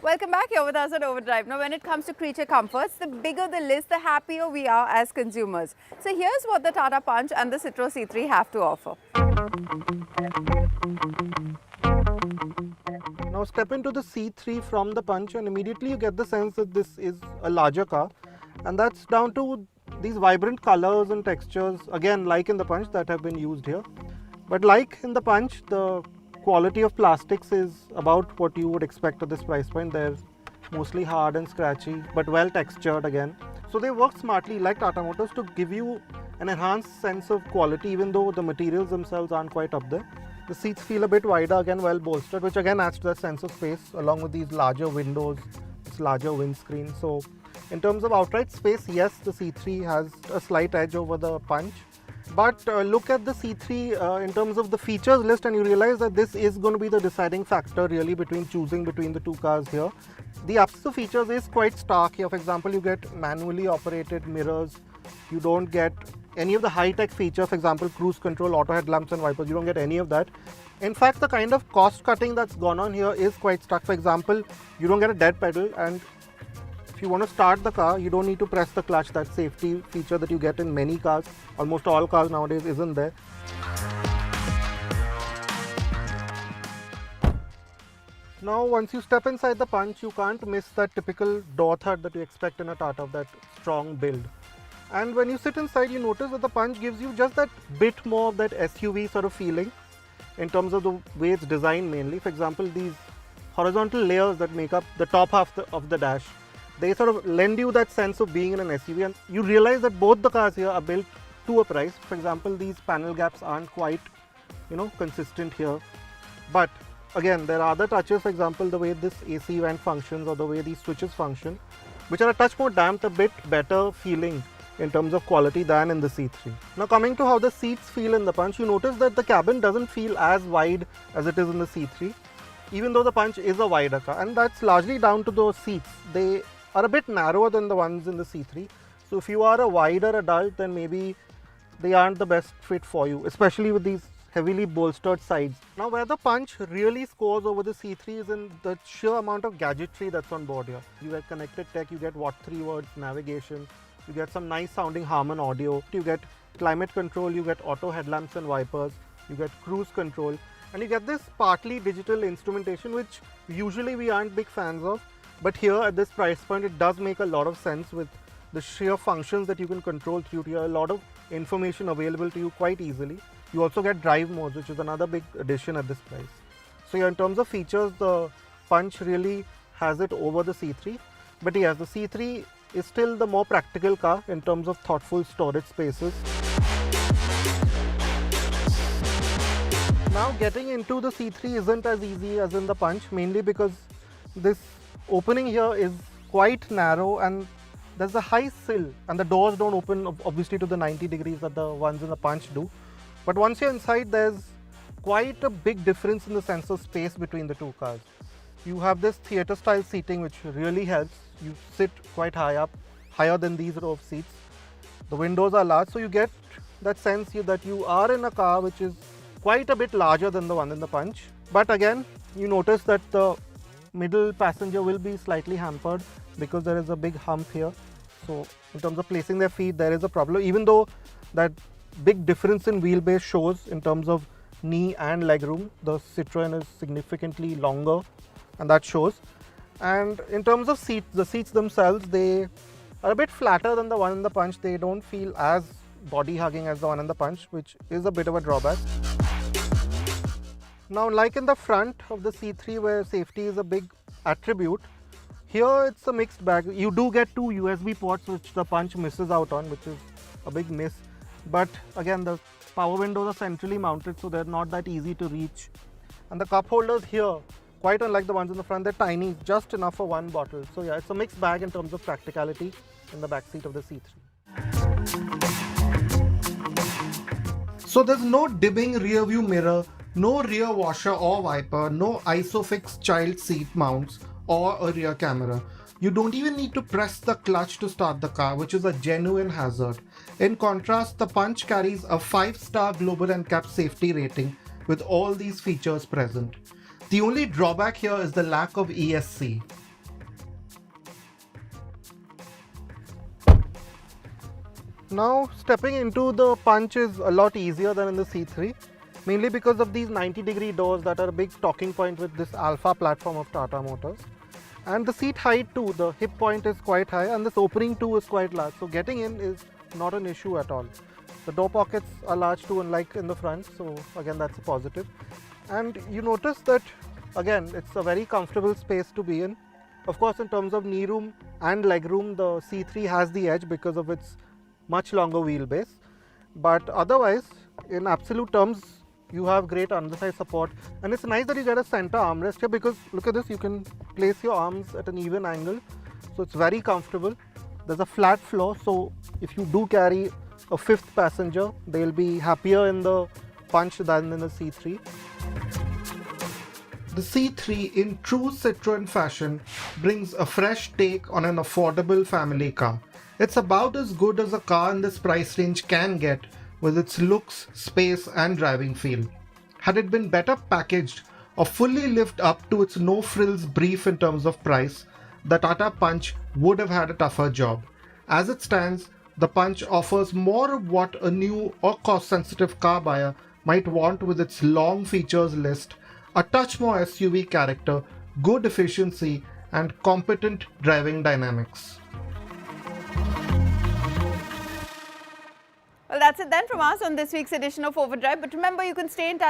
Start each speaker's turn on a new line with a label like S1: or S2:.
S1: Welcome back here with us on Overdrive. Now, when it comes to creature comforts, the bigger the list, the happier we are as consumers. So here's what the Tata Punch and the Citroen C3 have to offer.
S2: Now step into the C3 from the Punch and immediately you get the sense that this is a larger car, and that's down to these vibrant colors and textures, again like in the Punch, that have been used here. But like in the Punch, the quality of plastics is about what you would expect at this price point. They're mostly hard and scratchy but well textured again. So they work smartly like Tata Motors to give you an enhanced sense of quality even though the materials themselves aren't quite up there. The seats feel a bit wider, again well bolstered, which again adds to that sense of space along with these larger windows, this larger windscreen. So in terms of outright space, yes, the C3 has a slight edge over the Punch. But look at the C3 in terms of the features list and you realize that this is going to be the deciding factor really between choosing between the two cars here. The absence of features is quite stark here. For example, you get manually operated mirrors. You don't get any of the high-tech features, for example, cruise control, auto headlamps and wipers. You don't get any of that. In fact, the kind of cost cutting that's gone on here is quite stark. For example, you don't get a dead pedal, and if you want to start the car, you don't need to press the clutch. That safety feature that you get in many cars, almost all cars nowadays, isn't there. Now, once you step inside the Punch, you can't miss that typical door third that you expect in a Tata, that strong build. And when you sit inside, you notice that the Punch gives you just that bit more of that SUV sort of feeling in terms of the way it's designed mainly. For example, these horizontal layers that make up the top half of the dash, they sort of lend you that sense of being in an SUV, and you realize that both the cars here are built to a price. For example, these panel gaps aren't quite, consistent here. But again, there are other touches, for example, the way this AC vent functions or the way these switches function, which are a touch more damped, a bit better feeling in terms of quality than in the C3. Now coming to how the seats feel in the Punch, you notice that the cabin doesn't feel as wide as it is in the C3, even though the Punch is a wider car, and that's largely down to those seats. They are a bit narrower than the ones in the C3. So if you are a wider adult, then maybe they aren't the best fit for you, especially with these heavily bolstered sides. Now where the Punch really scores over the C3 is in the sheer amount of gadgetry that's on board here. You get connected tech, you get What 3 Words navigation, you get some nice sounding Harman audio, you get climate control, you get auto headlamps and wipers, you get cruise control, and you get this partly digital instrumentation, which usually we aren't big fans of. But here at this price point, it does make a lot of sense with the sheer functions that you can control through here, a lot of information available to you quite easily. You also get drive modes, which is another big addition at this price. So yeah, in terms of features, the Punch really has it over the C3. But yes, the C3 is still the more practical car in terms of thoughtful storage spaces. Now getting into the C3 isn't as easy as in the Punch, mainly because this opening here is quite narrow and there's a high sill and the doors don't open obviously to the 90 degrees that the ones in the Punch do. But once you're inside, there's quite a big difference in the sense of space between the two cars. You have this theatre style seating which really helps. You sit quite high up, higher than these row of seats. The windows are large, so you get that sense that you are in a car which is quite a bit larger than the one in the Punch. But again, you notice that the middle passenger will be slightly hampered because there is a big hump here. So in terms of placing their feet, there is a problem, even though that big difference in wheelbase shows in terms of knee and leg room. The Citroen is significantly longer and that shows. And in terms of seats, the seats themselves, they are a bit flatter than the one in the Punch. They don't feel as body hugging as the one in the Punch, which is a bit of a drawback. Now, like in the front of the C3 where safety is a big attribute, here it's a mixed bag. You do get two USB ports which the Punch misses out on, which is a big miss. But again, the power windows are centrally mounted, so they're not that easy to reach. And the cup holders here, quite unlike the ones in the front, they're tiny, just enough for one bottle. So yeah, it's a mixed bag in terms of practicality in the back seat of the C3. So there's no dimming rear view mirror, no rear washer or wiper, no ISOFIX child seat mounts or a rear camera. You don't even need to press the clutch to start the car, which is a genuine hazard. In contrast, the Punch carries a 5-star global NCAP safety rating with all these features present. The only drawback here is the lack of ESC. Now stepping into the Punch is a lot easier than in the C3, mainly because of these 90-degree doors that are a big talking point with this Alpha platform of Tata Motors. And the seat height too, the hip point is quite high and this opening too is quite large. So getting in is not an issue at all. The door pockets are large too, unlike in the front, so again that's a positive. And you notice that again it's a very comfortable space to be in. Of course, in terms of knee room and leg room, the C3 has the edge because of its much longer wheelbase, but otherwise in absolute terms you have great underside support, and it's nice that you get a center armrest here because look at this, you can place your arms at an even angle, so it's very comfortable. There's a flat floor, so if you do carry a fifth passenger, they'll be happier in the Punch than in the C3. The C3, in true Citroen fashion, brings a fresh take on an affordable family car. It's about as good as a car in this price range can get with its looks, space and driving feel. Had it been better packaged or fully lived up to its no-frills brief in terms of price, the Tata Punch would have had a tougher job. As it stands, the Punch offers more of what a new or cost-sensitive car buyer might want with its long features list, a touch more SUV character, good efficiency and competent driving dynamics.
S1: Well, that's it then from us on this week's edition of Overdrive. But remember, you can stay in touch